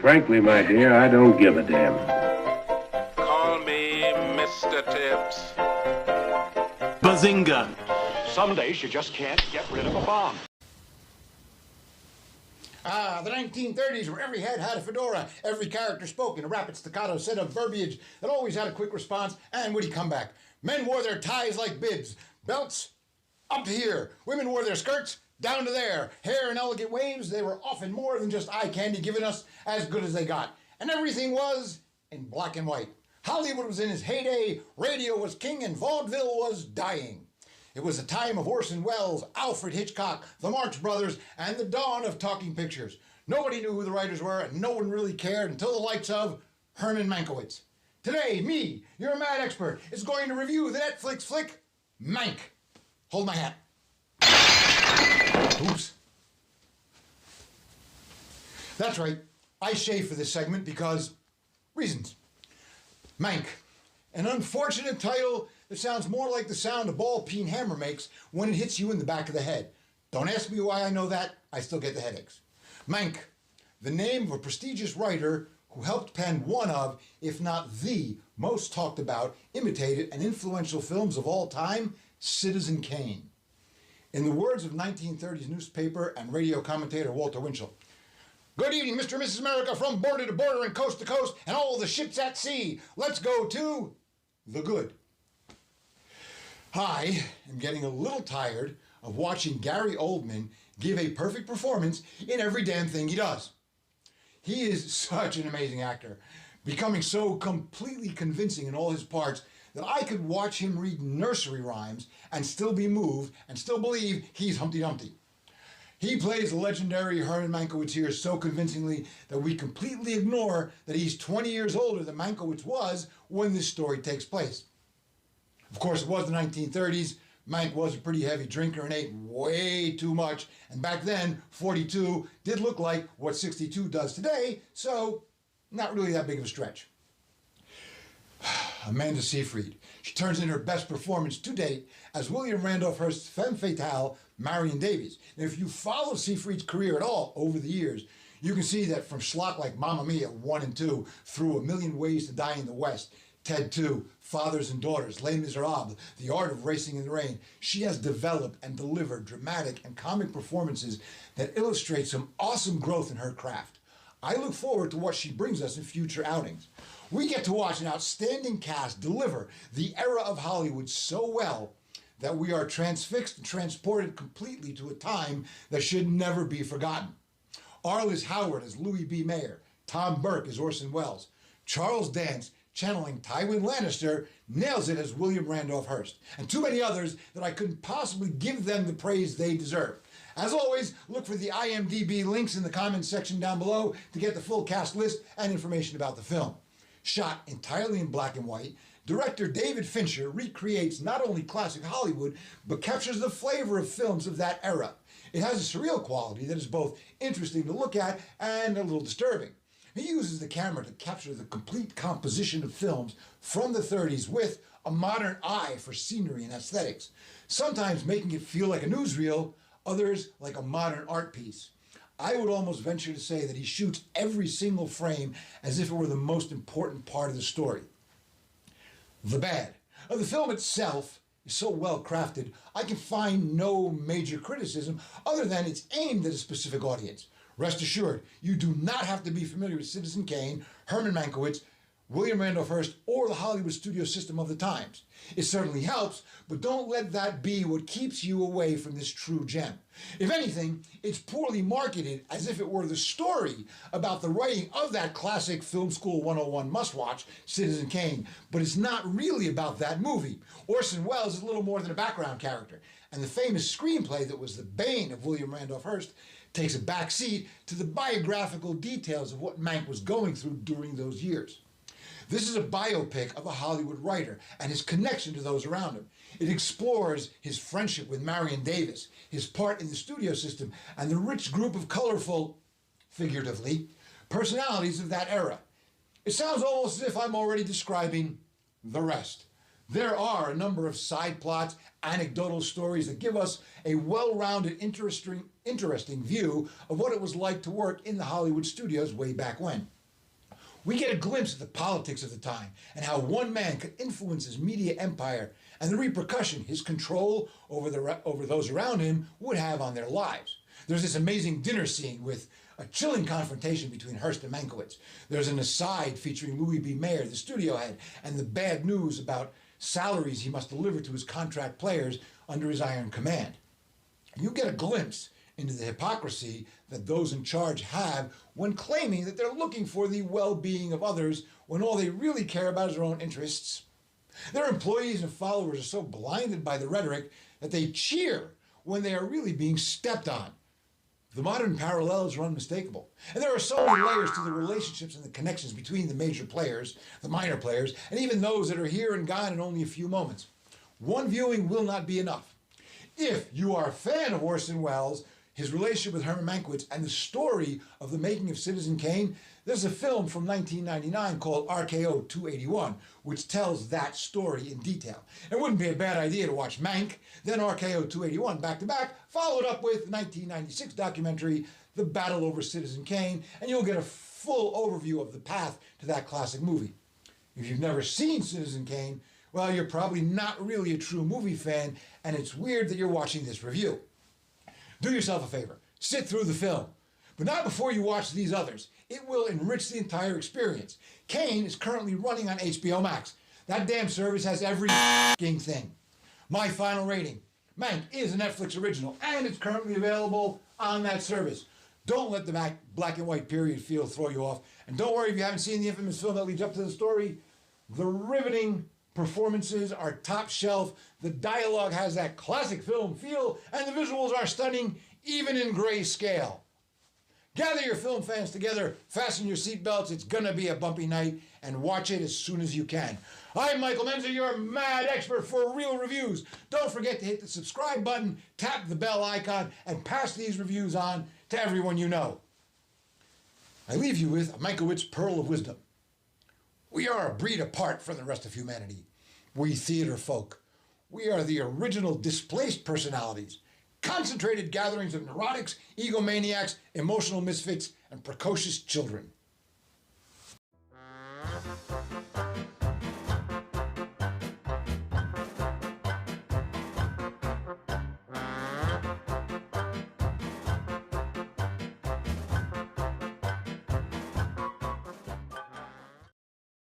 Frankly, my dear, I don't give a damn. Call me Mr. Tibbs. Bazinga! Some days you just can't get rid of a bomb. The 1930s, where every head had a fedora, every character spoke in a rapid staccato set of verbiage that always had a quick response and witty comeback. Men wore their ties like bibs, belts up to here. Women wore their skirts down to there. Hair in elegant waves, they were often more than just eye candy, giving us as good as they got. And everything was in black and white. Hollywood was in its heyday, radio was king, and vaudeville was dying. It was the time of Orson Welles, Alfred Hitchcock, the Marx Brothers, and the dawn of talking pictures. Nobody knew who the writers were, and no one really cared until the likes of Herman Mankiewicz. Today, me, your mad expert, is going to review the Netflix flick, Mank. Hold my hat. Oops. That's right, I shaved for this segment because reasons. Mank, an unfortunate title that sounds more like the sound a ball-peen hammer makes when it hits you in the back of the head. Don't ask me why I know that, I still get the headaches. Mank, the name of a prestigious writer who helped pen one of, if not the, most talked about, imitated, and influential films of all time, Citizen Kane. In the words of 1930s newspaper and radio commentator Walter Winchell, "Good evening, Mr. and Mrs. America, from border to border and coast to coast, and all the ships at sea. Let's go to the good." I am getting a little tired of watching Gary Oldman give a perfect performance in every damn thing he does. He is such an amazing actor, becoming so completely convincing in all his parts that I could watch him read nursery rhymes and still be moved and still believe he's Humpty Dumpty. He plays the legendary Herman Mankiewicz here so convincingly that we completely ignore that he's 20 years older than Mankiewicz was when this story takes place. Of course, it was the 1930s. Mank was a pretty heavy drinker and ate way too much, and back then, 42 did look like what 62 does today, so not really that big of a stretch. Amanda Seyfried. She turns in her best performance to date as William Randolph Hearst's femme fatale, Marion Davies. Now, if you follow Seyfried's career at all over the years, you can see that from schlock like Mamma Mia 1 and 2 through A Million Ways to Die in the West, Ted 2, Fathers and Daughters, Les Miserables, The Art of Racing in the Rain, she has developed and delivered dramatic and comic performances that illustrate some awesome growth in her craft. I look forward to what she brings us in future outings. We get to watch an outstanding cast deliver the era of Hollywood so well that we are transfixed and transported completely to a time that should never be forgotten. Arliss Howard as Louis B. Mayer, Tom Burke as Orson Welles, Charles Dance, channeling Tywin Lannister, nails it as William Randolph Hearst, and too many others that I couldn't possibly give them the praise they deserve. As always, look for the IMDb links in the comments section down below to get the full cast list and information about the film. Shot entirely in black and white, director David Fincher recreates not only classic Hollywood, but captures the flavor of films of that era. It has a surreal quality that is both interesting to look at and a little disturbing. He uses the camera to capture the complete composition of films from the 30s with a modern eye for scenery and aesthetics, sometimes making it feel like a newsreel, others like a modern art piece. I would almost venture to say that he shoots every single frame as if it were the most important part of the story. The bad. The film itself is so well crafted, I can find no major criticism other than it's aimed at a specific audience. Rest assured, you do not have to be familiar with Citizen Kane, Herman Mankiewicz, William Randolph Hearst, or the Hollywood studio system of the times. It certainly helps, but don't let that be what keeps you away from this true gem. If anything, it's poorly marketed as if it were the story about the writing of that classic Film School 101 must-watch, Citizen Kane, but it's not really about that movie. Orson Welles is little more than a background character, and the famous screenplay that was the bane of William Randolph Hearst takes a back seat to the biographical details of what Mank was going through during those years. This is a biopic of a Hollywood writer and his connection to those around him. It explores his friendship with Marion Davies, his part in the studio system, and the rich group of colorful, figuratively, personalities of that era. It sounds almost as if I'm already describing the rest. There are a number of side plots, anecdotal stories that give us a well-rounded, interesting view of what it was like to work in the Hollywood studios way back when. We get a glimpse of the politics of the time and how one man could influence his media empire and the repercussion his control over those around him would have on their lives. There's this amazing dinner scene with a chilling confrontation between Hearst and Mankiewicz. There's an aside featuring Louis B. Mayer, the studio head, and the bad news about salaries he must deliver to his contract players under his iron command. You get a glimpse into the hypocrisy that those in charge have when claiming that they're looking for the well-being of others when all they really care about is their own interests. Their employees and followers are so blinded by the rhetoric that they cheer when they are really being stepped on. The modern parallels are unmistakable. And there are so many layers to the relationships and the connections between the major players, the minor players, and even those that are here and gone in only a few moments. One viewing will not be enough. If you are a fan of Orson Welles, his relationship with Herman Mankiewicz, and the story of the making of Citizen Kane, there's a film from 1999 called RKO 281, which tells that story in detail. It wouldn't be a bad idea to watch Mank, then RKO 281 back-to-back, followed up with 1996 documentary, The Battle Over Citizen Kane, and you'll get a full overview of the path to that classic movie. If you've never seen Citizen Kane, well, you're probably not really a true movie fan, and it's weird that you're watching this review. Do yourself a favor, sit through the film, but not before you watch these others. It will enrich the entire experience. Kane is currently running on HBO Max. That damn service has every thing. My final rating, Mank is a Netflix original, and it's currently available on that service. Don't let the black and white period feel throw you off, and don't worry if you haven't seen the infamous film that leads up to the story. The riveting performances are top shelf, the dialogue has that classic film feel, and the visuals are stunning, even in grayscale. Gather your film fans together, fasten your seatbelts, it's gonna be a bumpy night, and watch it as soon as you can. I'm Michael Menza, your mad expert for real reviews. Don't forget to hit the subscribe button, tap the bell icon, and pass these reviews on to everyone you know. I leave you with a Mankiewicz pearl of wisdom. We are a breed apart from the rest of humanity. We theater folk. We are the original displaced personalities, concentrated gatherings of neurotics, egomaniacs, emotional misfits, and precocious children.